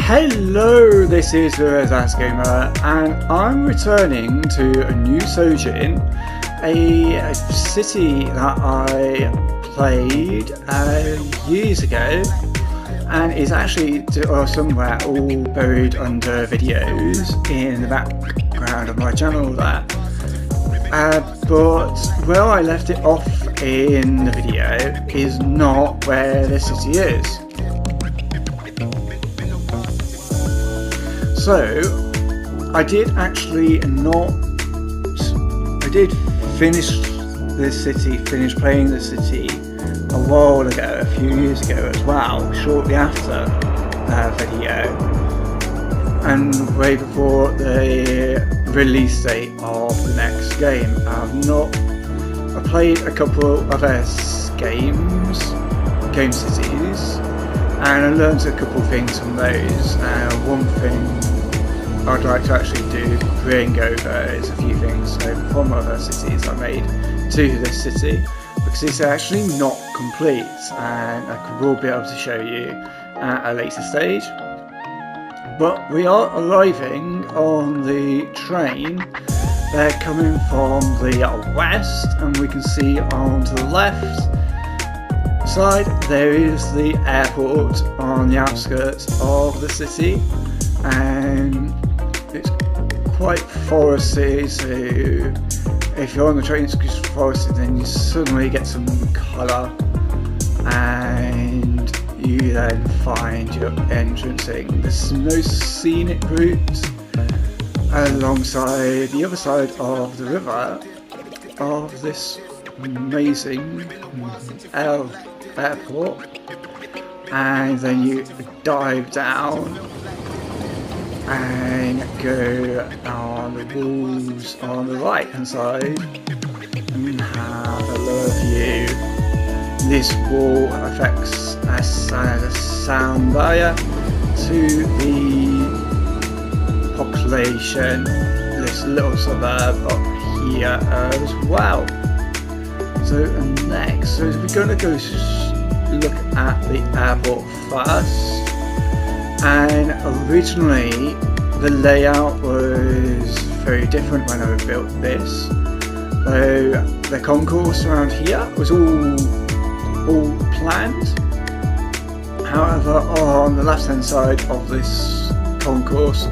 Hello, this is Rosasgamer, and I'm returning to a new Sojin, a city that I played years ago, and is actually somewhere all buried under videos in the background of my channel there. But where I left it off in the video is not where the city is. So, I did finish playing the city a while ago, a few years ago as well, shortly after that video, and way before the release date of the next game. I played a couple of game cities, and I learned a couple of things from those. One thing I'd like to actually bring over is a few things from other cities I made to this city, because it's actually not complete, and I will be able to show you at a later stage. But we are arriving on the train. They're coming from the west, and we can see on to the left side there is the airport on the outskirts of the city, and it's quite forested, so if you're on the train it's just forested, then you suddenly get some colour, and you then find your entrancing this most scenic route alongside the other side of the river of this amazing airport, and then you dive down and go on the walls on the right hand side and have a lower view. This wall affects as a sound barrier to the population, this little suburb up here as well. So next, we're going to go look at the airport first. And originally the layout was very different when I built this. So the concourse around here was all planned. However, on the left hand side of this concourse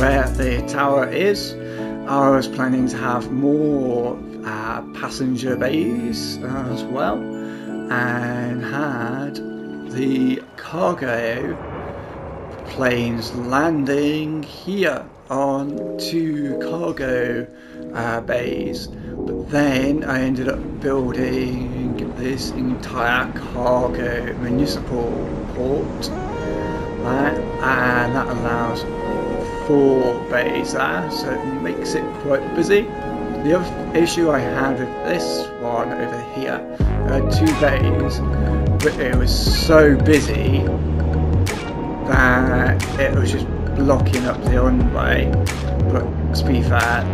where the tower is, I was planning to have more passenger bays as well, and had the cargo planes landing here on 2 cargo bays. But then I ended up building this entire cargo municipal port, and that allows 4 bays there, so it makes it quite busy. The other issue I had with this one over here, I had 2 bays, but it was so busy that it was just blocking up the runway. But to be fair,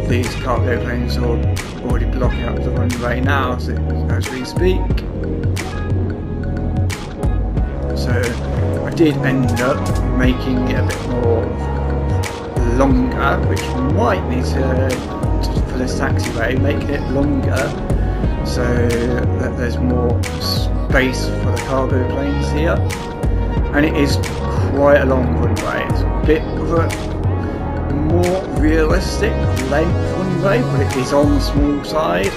these cargo planes are already blocking up the runway now, so as we speak. So I did end up making it a bit more longer, which might need to for this taxiway, making it longer so that there's more space for the cargo planes here. And it is quite a long runway. It's a bit of a more realistic length runway, but it is on the small side.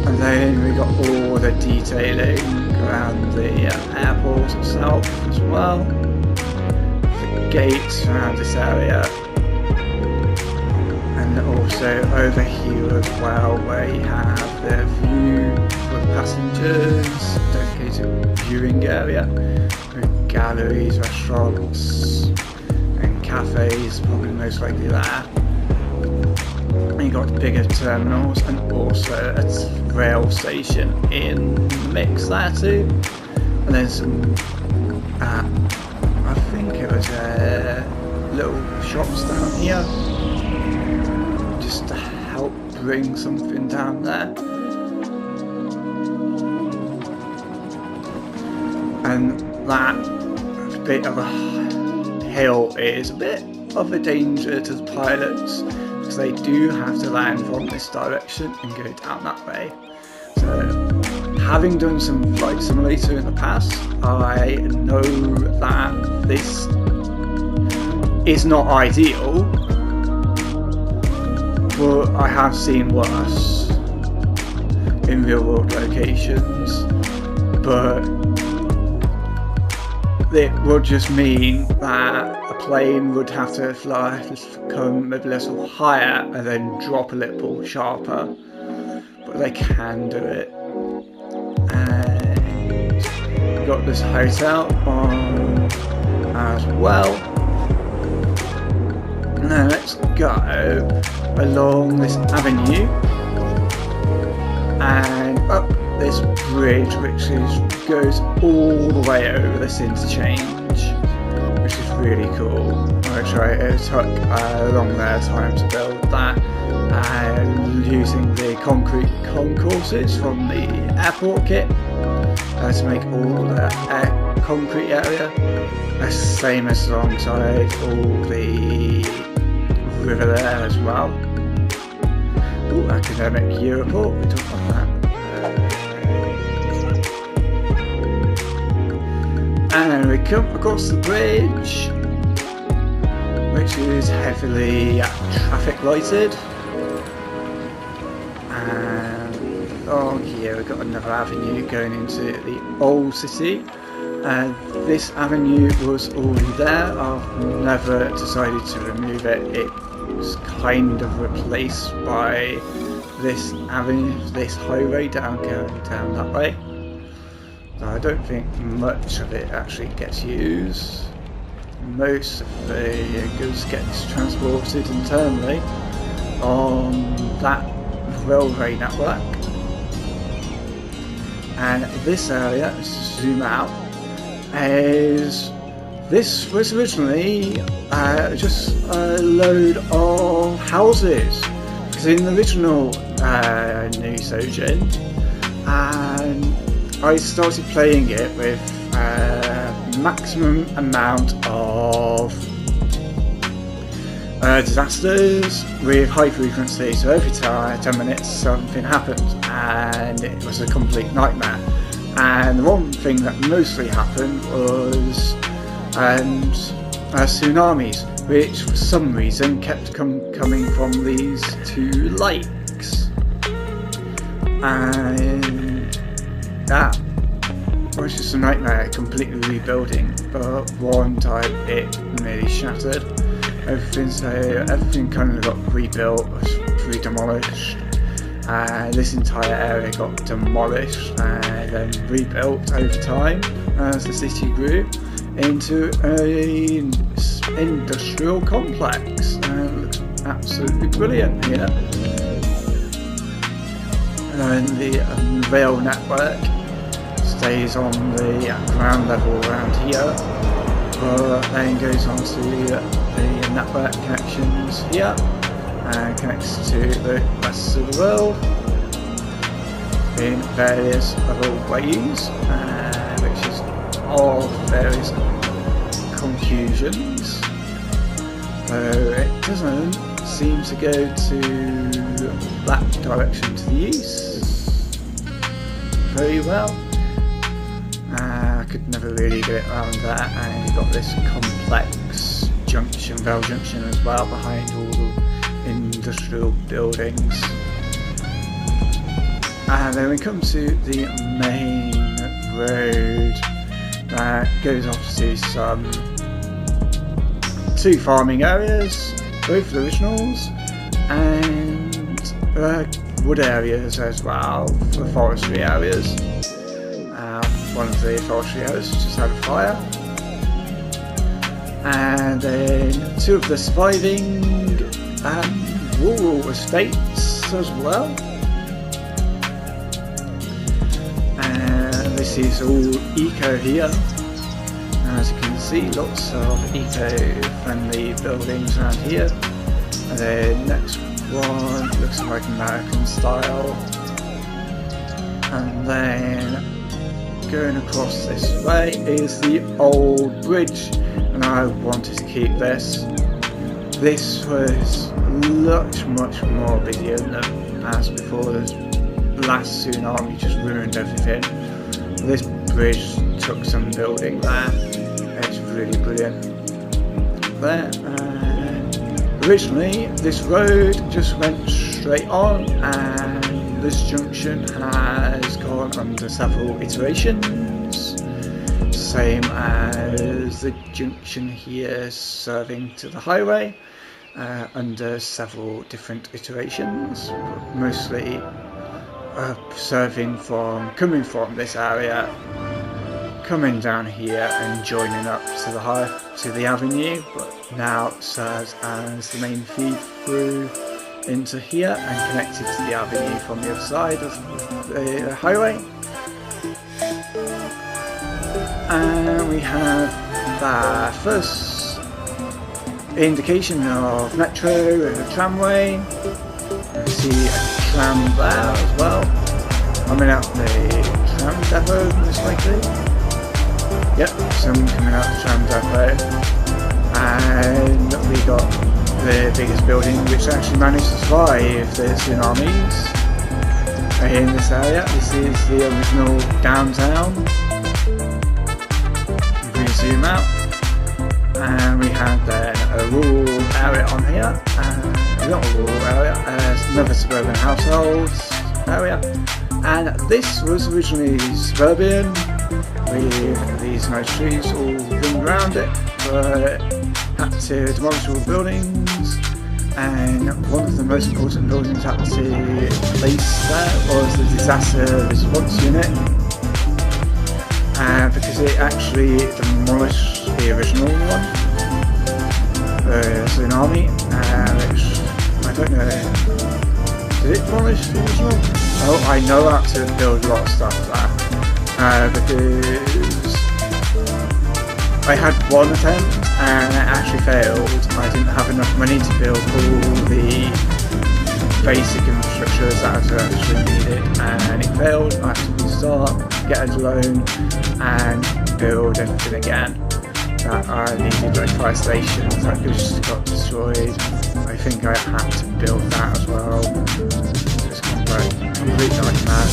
And then we got all the detailing around the airport itself as well. The gates around this area. And also over here as well, where you have the view for passengers, dedicated viewing area with galleries, restaurants and cafes, probably most likely there. And you got bigger terminals and also a rail station in the mix there too. And then some, I think it was little shops down here, just to help bring something down there. And that bit of a hill is a bit of a danger to the pilots, because they do have to land from this direction and go down that way. So, having done some Flight Simulator in the past, I know that this is not ideal, but I have seen worse in real world locations. But it would just mean that a plane would have to come a little higher and then drop a little sharper, but they can do it. And we've got this hotel on as well. Now let's go along this avenue and up this bridge, which goes all the way over this interchange, which is really cool. It took a long time to build that, using the concrete concourses from the airport kit to make all the concrete area, same as alongside all the river there as well. Ooh, academic Europort, we talked about that. And we come across the bridge, which is heavily traffic lighted. And oh yeah, we've got another avenue going into the old city. This avenue was already there. I've never decided to remove it. It was kind of replaced by this avenue, this highway going down that way. I don't think much of it actually gets used. Most of the goods gets transported internally on that railway network. And this area, let's zoom out, this was originally just a load of houses. Because in the original new Sojin, and I started playing it with maximum amount of disasters with high frequency, so every 10 minutes something happened and it was a complete nightmare. And the one thing that mostly happened was tsunamis, which for some reason kept coming from these two lakes, and that was just a nightmare, completely rebuilding. But one time it nearly shattered everything kind of got rebuilt, was demolished. This entire area got demolished and then rebuilt over time as the city grew into an industrial complex, and it looks absolutely brilliant here. And the rail network stays on the ground level around here, but then goes on to the network connections here and connects to the rest of the world in various other ways, which is all various confusions. So it doesn't seem to go to that direction to the east very well. I could never really get it around that, and you've got this complex junction, rail junction as well behind all the industrial buildings. And then we come to the main road that goes off to two farming areas, both the originals, and wood areas as well, for forestry areas. One of the forestry areas just had a fire, and then two of the surviving rural estates as well. And this is all eco here. As you can see, lots of eco-friendly buildings around here. And then next one looks like American style. And then going across this way is the old bridge, and I wanted to keep this. This was much more busier than as before. The last tsunami just ruined everything. This bridge took some building there. It's really brilliant. There. Originally, this road just went straight on, and this junction has gone under several iterations. Same as the junction here serving to the highway, under several different iterations, mostly coming from this area, coming down here and joining up to the avenue, but now serves as the main feed through into here and connected to the avenue from the other side of the highway. And we have the first indication of metro and a tramway. You can see a tram there as well. Coming out the tram depot, most likely. Yep, some coming out the tram depot. And we got the biggest building which actually managed to survive the tsunamis in this area. This is the original downtown. If we zoom out, and we have then a rural area on here, not a rural area, another suburban households area, and this was originally suburban with these nice trees all ringed around it, but had to demolish all the buildings, and one of the most important buildings had to place there was the disaster response unit, because it actually demolished the original one, the tsunami, which I don't know, did it demolish the original? Oh, I know how to build a lot of stuff there, because I had one attempt and it actually failed. I didn't have enough money to build all the basic infrastructures that I actually needed, and it failed. I had to restart, get a loan and build everything again. That I needed, like fire stations that just got destroyed. I think I had to build that as well. It's complete nightmare.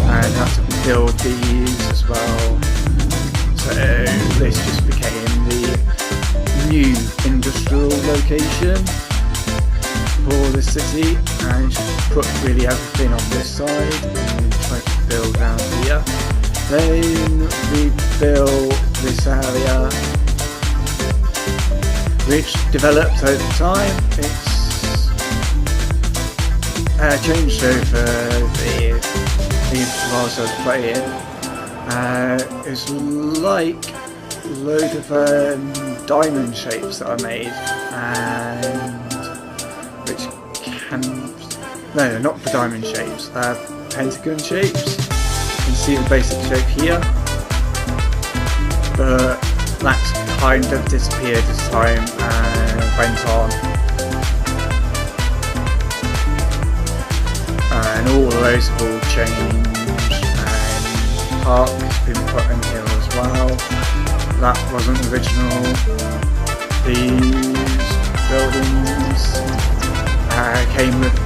And had to build these as well. So this just became the new industrial location for the city, and just put really everything on this side and try to build down here. Then we built this area which developed over time. It's changed over the intervals I was playing. It's like a load of diamond shapes that are made, and which can, no, not the diamond shapes, pentagon shapes. You can see the basic shape here, but that's kind of disappeared as time went on, and all of those have all changed. Park has been put in here as well. That wasn't original. These buildings came with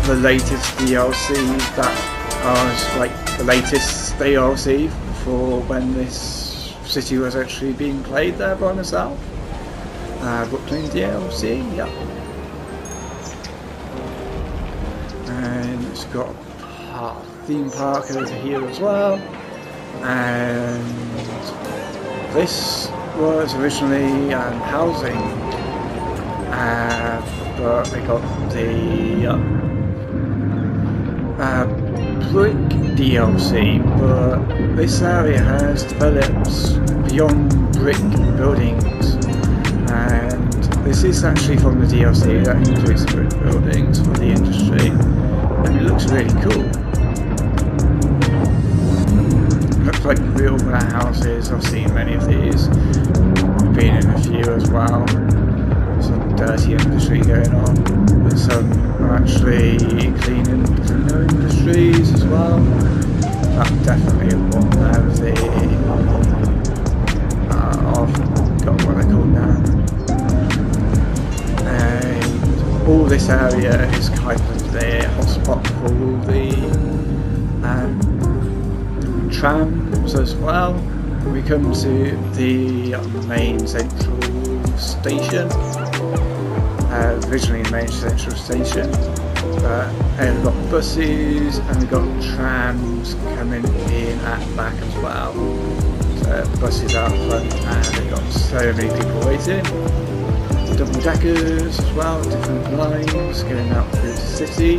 the latest DLC. That was like the latest DLC for when this city was actually being played there by myself. Brooklyn DLC, yeah. And it's got a theme park over here as well. And this was originally housing, but they got the brick DLC, but this area has developed beyond brick buildings, and this is actually from the DLC that includes brick buildings for the industry, and it looks really cool. Looks like real warehouses. I've seen many of these. I've been in a few as well. Some dirty industry going on, but some are actually cleaner industries as well. That definitely one of the I've got what they're called now. And all this area is kind of the hotspot for all the trams as well. We come to the main central station. Originally the main central station, but we've got buses and we've got trams coming in at the back as well. So buses out front, and we've got so many people waiting. Double deckers as well, different lines going out through the city.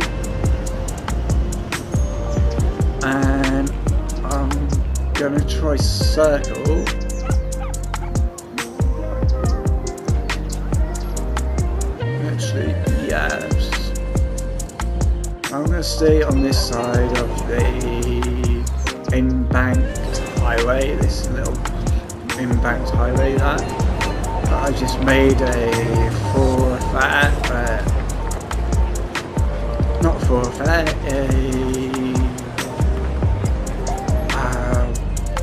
And I'm gonna try circle. Actually, yes. I'm gonna stay on this side of the embanked highway, this little embanked highway that I just made a forfeit, not forfeit,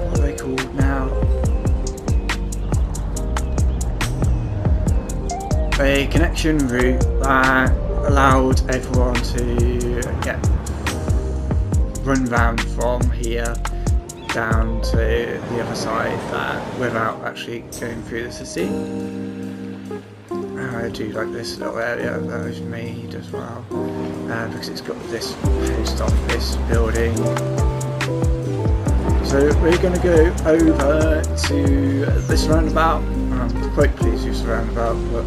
what are they called now? A connection route that allowed everyone to run round from here down to the other side without actually going through the city. I do like this little area that was made as well, because it's got this post office building. So we're going to go over to this roundabout. I'm quite pleased with this roundabout, but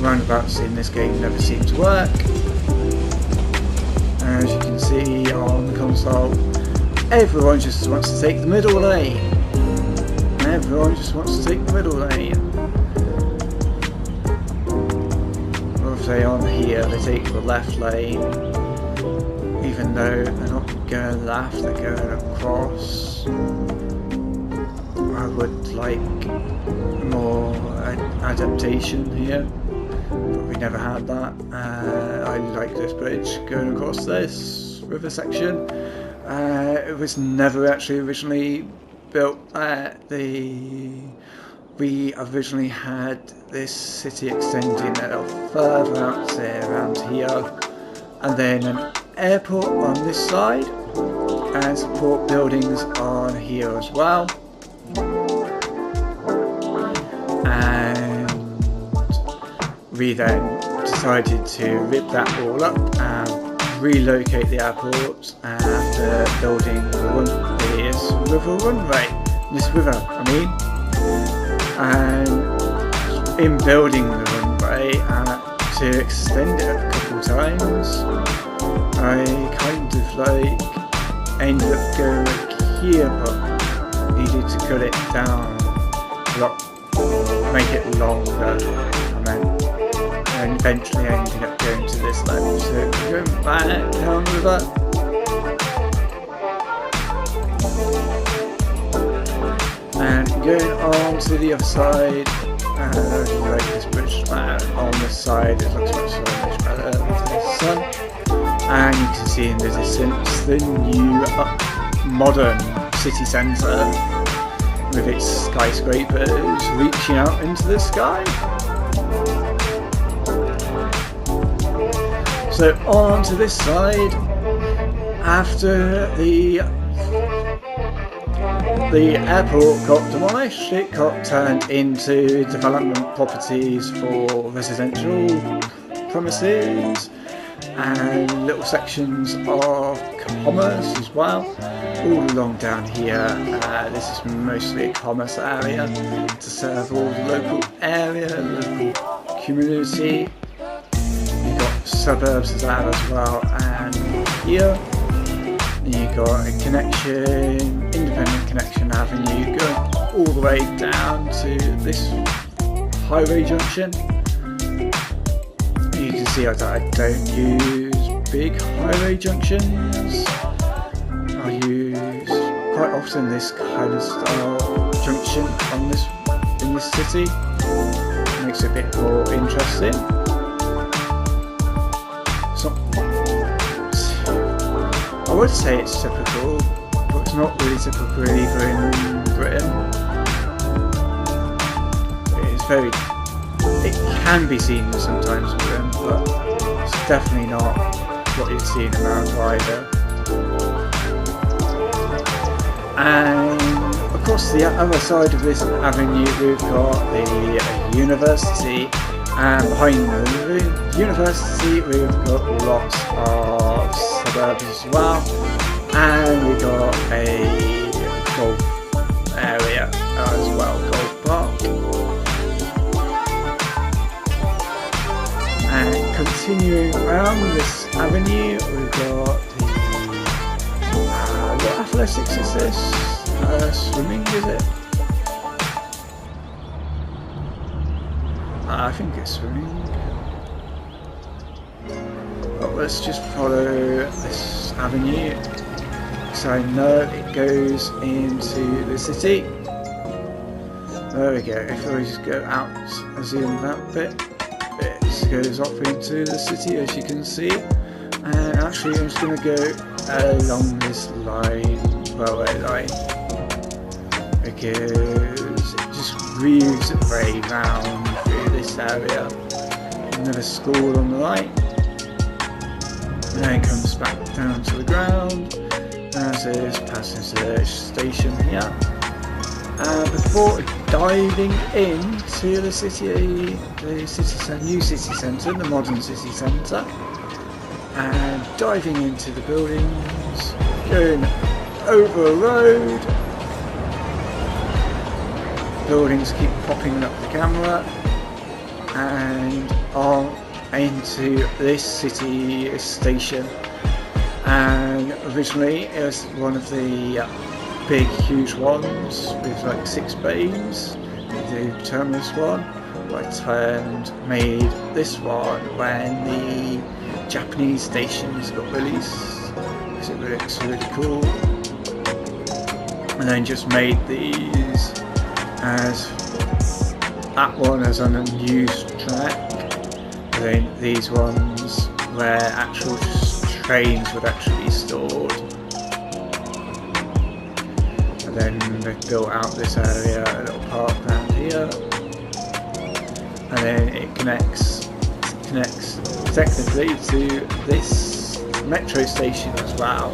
roundabouts in this game never seem to work. As you can see on the console, everyone just wants to take the middle lane. Everyone just wants to take the middle lane. Or if they on here, they take the left lane. Even though they're not going left, they're going across. I would like more adaptation here, but we never had that. I like this bridge going across this river section. It was never actually originally built we originally had this city extending a little further out there around here, and then an airport on this side and support buildings on here as well. And we then decided to rip that all up and relocate the airport after building this river, and in building the runway to extend it a couple times, I kind of like ended up going like here, but needed to cut it down a lot, make it longer, and eventually I ended up going to this level. So going back down the river, and going on to the other side. I like this bridge on this side, it looks so much better with the sun. And you can see in the distance the new modern city centre with its skyscrapers reaching out into the sky. So on to this side, after the airport got demolished, it got turned into development properties for residential premises and little sections of commerce as well. All along down here, this is mostly a commerce area to serve all the local area, local community. You've got suburbs of that as well, and here you've got a connection, independent connection avenue going all the way down to this highway junction. You can see I don't use big highway junctions. I use quite often this kind of style junction in this city. It makes it a bit more interesting. I would say it's typical, It's not really typical either in Britain. It can be seen sometimes in Britain, but it's definitely not what you'd see in America either. And across the other side of this avenue we've got the university, and behind the university we've got lots of suburbs as well, and we've got a golf area as well, golf park. And continuing around this avenue we've got the what athletics is this? Swimming, is it? I think it's swimming. But let's just follow this avenue. So I know it goes into the city. There we go. If I just go out, zoom out a bit, it goes off into the city, as you can see. And actually I'm just going to go along this line, railway line, because it just weaves its way round through this area. Another school on the right, and then it comes back down to the ground as this passenger station here. Before diving into the city, new city centre, the modern city centre, and diving into the buildings, going over a road. Buildings keep popping up the camera, and on into this city station. And originally it was one of the big huge ones with like 6 bays, the terminus one, but I made this one when the Japanese stations got released because it looks really cool, and then just made these as that one as an unused track, and then these ones where actual trains would actually be stored. And then they built out this area, a little park around here, and then it connects technically to this metro station as well,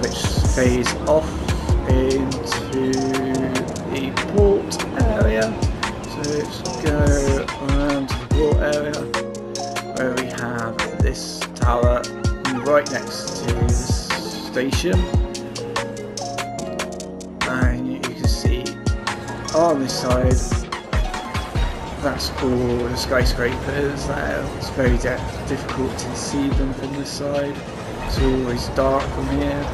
which fades off into the port area. So let's go around to the port area where we have this tower right next to this station, and you can see on this side that's all the skyscrapers there. It's very difficult to see them from this side. It's always dark from here.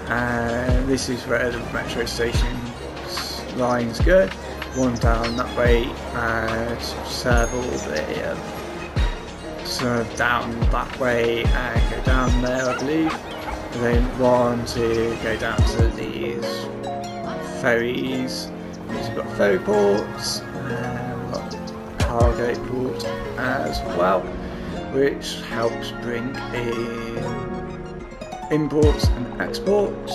And this is where the metro station lines go. One down that way and serve all the serve down that way and go down there, I believe. And then one to go down to these ferries. So we've got ferry ports and we've got cargo port as well, which helps bring in imports and exports.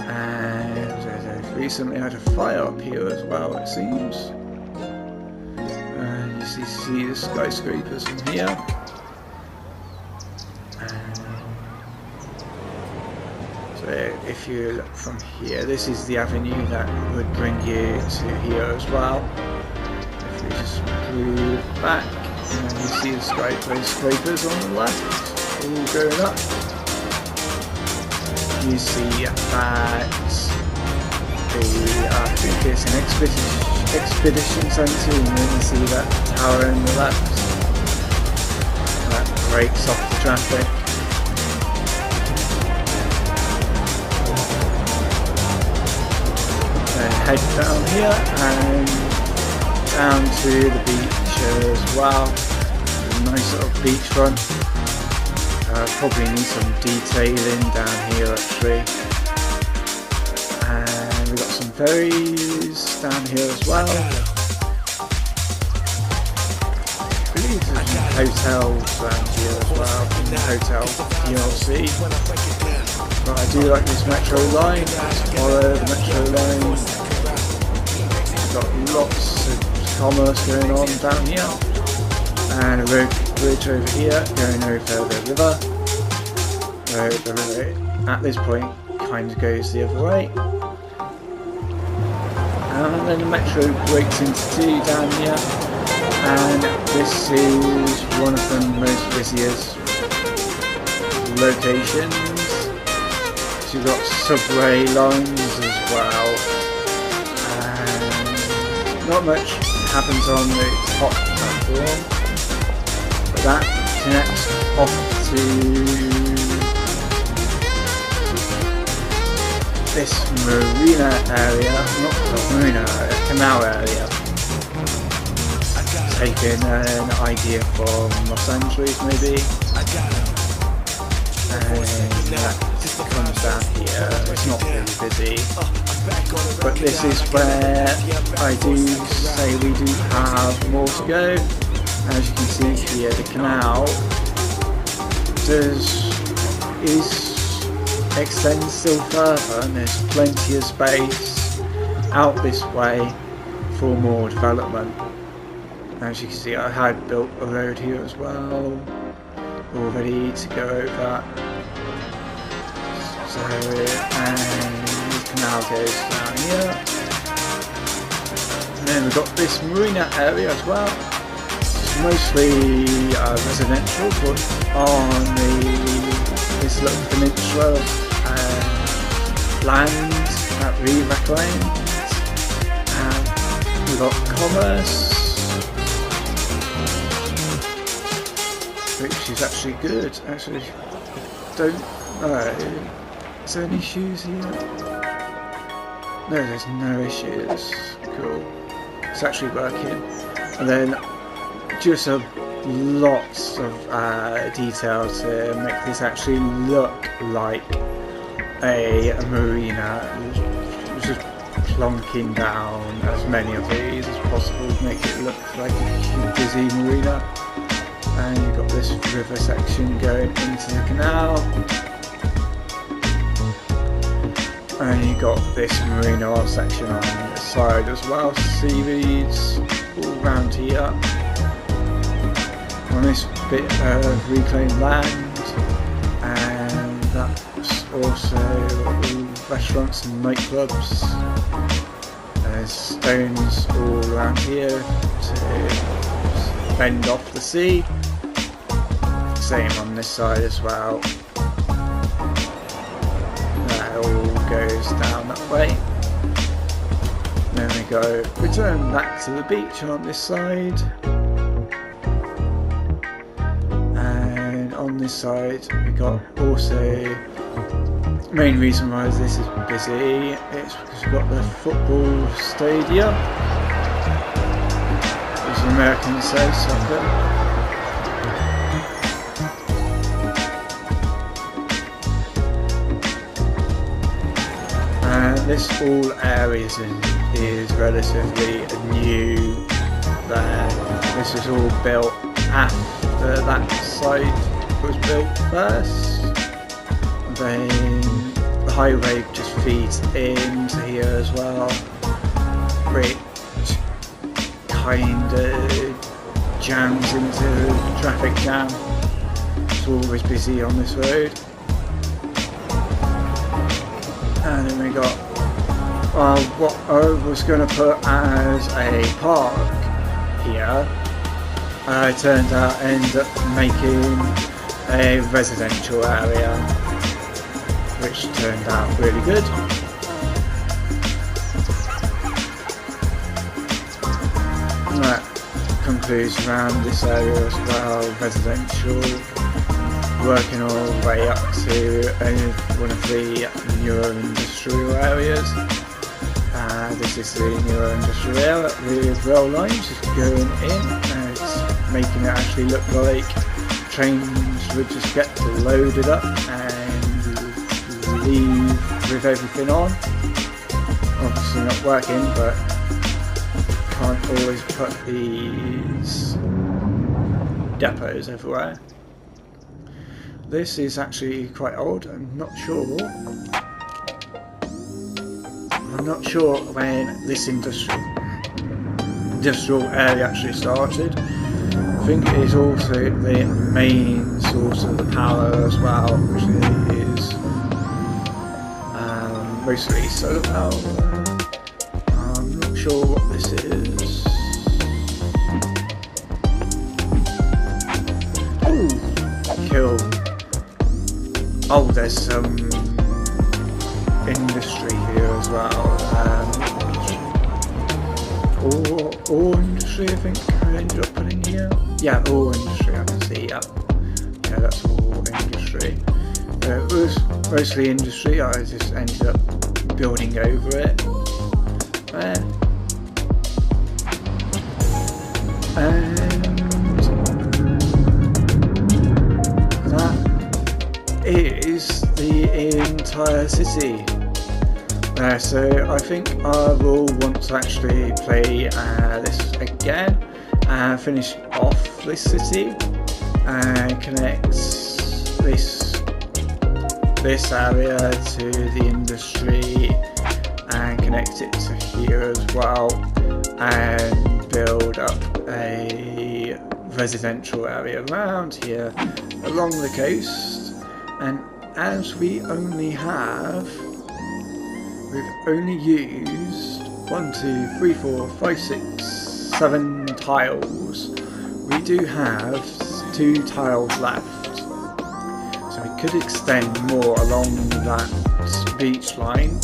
And they've recently had a fire up here as well, it seems. And you see the skyscrapers from here. If you look from here, this is the avenue that would bring you to here as well. If you just move back, and then you see the skyscrapers on the left, all going up. You see that I think it's an expedition centre, and then you see that tower on the left. That breaks off the traffic. Head down here and down to the beach as well. A nice little beachfront. Probably need some detailing down here actually. And we've got some ferries down here as well. I see some hotels around here as well, hotel DLC. But I do like this metro line, let's follow the metro line. We've got lots of commerce going on down here, and a road bridge over here going over the river. The river at this point kind of goes the other way. And then the metro breaks into two down here, and this is one of the most busiest locations. So you've got subway lines as well, and not much happens on the top platform, but that connects off to this marina area, not the marina area, canal area. Taking an idea from Los Angeles maybe, and that comes down here. It's not really busy, but this is where I do say we do have more to go. As you can see here, the canal extends still further, and there's plenty of space out this way for more development. As you can see, I had built a road here as well, all ready to go over. So, and the canal goes down here. And then we've got this marina area as well. It's mostly residential, but on this little peninsula land that we reclaimed. And we've got commerce, which is actually good. Actually, don't know. Is there any issues here? No, there's no issues. Cool. It's actually working. And then just lots of detail to make this actually look like a marina. Just plonking down as many of these as possible to make it look like a busy marina. And you've got this river section going into the canal, and you've got this marina section on the side as well. Seaweeds all around here on this bit of reclaimed land, and that's also all restaurants and nightclubs. There's stones all around here to fend off the sea. Same on this side as well. That all goes down that way. Then we return back to the beach on this side. And on this side we got also, main reason why this is busy, it's because we've got the football stadium. As the Americans say, soccer. This all areas is relatively new there. This was all built after that site was built first. Then the highway just feeds into here as well, which kind of jams into the traffic jam. It's always busy on this road. And then we got what I was going to put as a park here, turned out ended up making a residential area, which turned out really good. And that concludes around this area as well, residential, working all the way up to one of the newer industrial areas. This is the newer industrial area with rail lines just going in, and it's making it actually look like trains would just get loaded up and leave with everything on. Obviously not working, but can't always put these depots everywhere. This is actually quite old. I'm not sure when this industrial area actually started. I think it is also the main source of the power as well, which is mostly solar power. I'm not sure what this is. Oh, kill. Oh, there's some industry here as well. Ore industry, I think I ended up putting here. Yeah, ore industry, I can see. Yeah, that's ore industry. It was mostly industry. I just ended up building over it. And that is the entire city. So I think I will want to actually play this again and finish off this city and connect this area to the industry and connect it to here as well and build up a residential area around here along the coast. And as we've only used 1, 2, 3, 4, 5, 6, 7 tiles. We do have 2 tiles left, so we could extend more along that beach line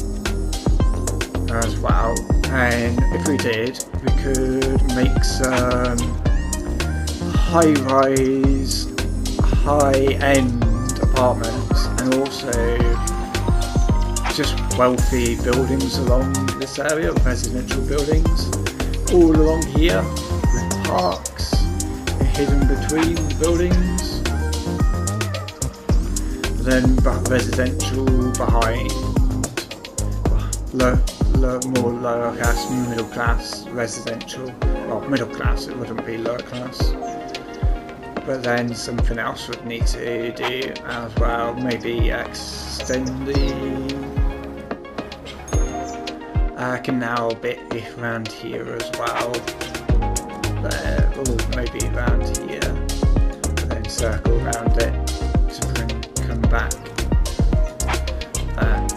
as well. And if we did, we could make some high-rise, high-end apartments and also just wealthy buildings along this area, residential buildings, all along here with parks hidden between the buildings, then residential behind, more lower class, middle class residential. Well, middle class, it wouldn't be lower class. But then something else would need to do as well, maybe extend the canal bit around here as well, there, or maybe around here, and then circle around it to come back.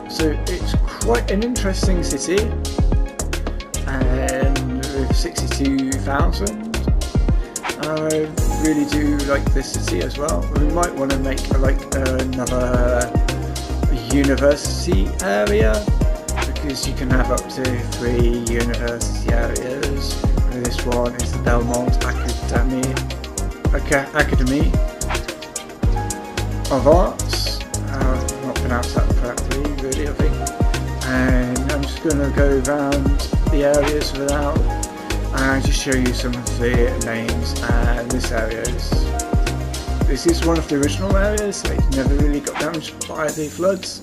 So it's quite an interesting city, and with 62,000. I really do like this city as well. We might want to make another university area, because you can have up to 3 university areas. This one is the Belmont Academy of Arts. I've not pronounced that correctly, really, I think. And I'm just going to go around the areas without and just show you some of the names. And this is one of the original areas. It never really got damaged by the floods,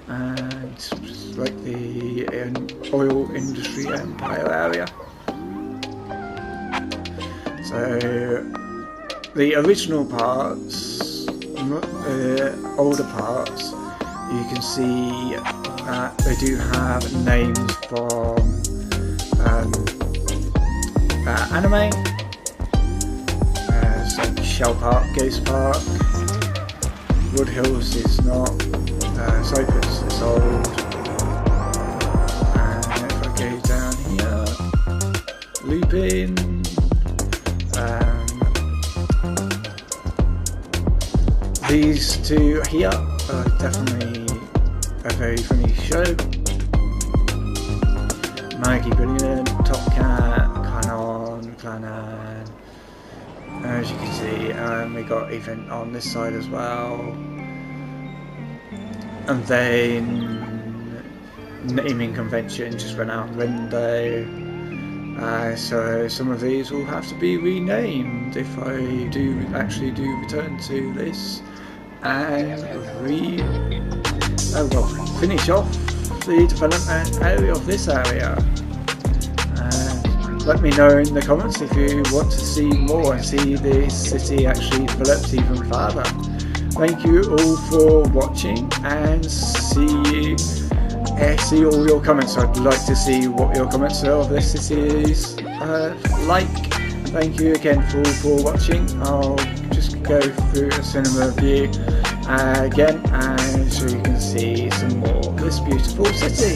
and just like the oil industry empire area. So the original parts, older parts, you can see that they do have names from anime. So Shell Park, Ghost Park, Wood Hills is not, Cypress is old, and if I go down here, Lupin, these two here are definitely a very funny show. Maggie Brilliant, Top Cat, Clanan. As you can see, we got even on this side as well. And then naming convention just went out the window. So some of these will have to be renamed if I do actually return to this and finish off the development area of this area. let me know in the comments if you want to see more and see this city actually developed even further. Thank you all for watching, and see all your comments. I'd like to see what your comments of this city is like. Thank you again for watching. I'll just go through a cinema review again, and so you can see some more of this beautiful city.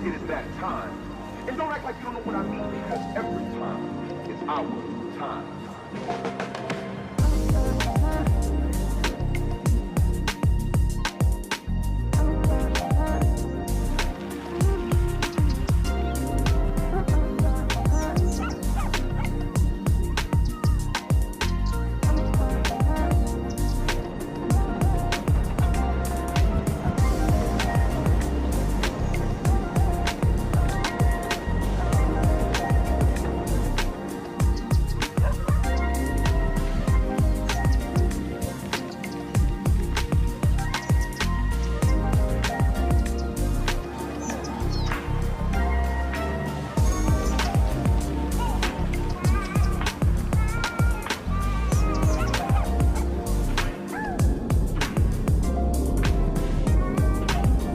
It is that time. And don't act like you don't know what I mean, because every time is our time.